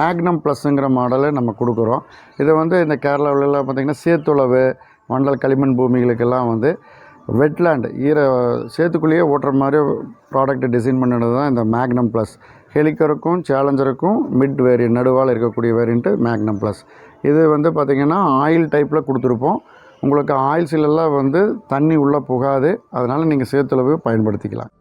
Magnum ப்ளஸ்ஸுங்கிற மாடலை நம்ம கொடுக்குறோம். இதை வந்து இந்த கேரளாவிலலாம் பார்த்திங்கன்னா சேத்துளவு மண்டல் களிமண் பூமிகளுக்கெல்லாம் வந்து வெட்லேண்ட் சேத்துக்குள்ளேயே ஓட்டுற மாதிரி ப்ராடக்ட் டிசைன் பண்ணினது தான் இந்த மேக்னம் ப்ளஸ். ஹெலிக்கருக்கும் சேலஞ்சருக்கும் மிட் வேரியன்ட் நடுவால் இருக்கக்கூடிய வேரியண்ட்டு மேக்னம் ப்ளஸ். இது வந்து பார்த்திங்கன்னா ஆயில் டைப்பில் கொடுத்துருப்போம். உங்களுக்கு ஆயில் சீலெல்லாம் வந்து தண்ணி உள்ளே புகாது. அதனால் நீங்கள் சேத்துளவு பயன்படுத்திக்கலாம்.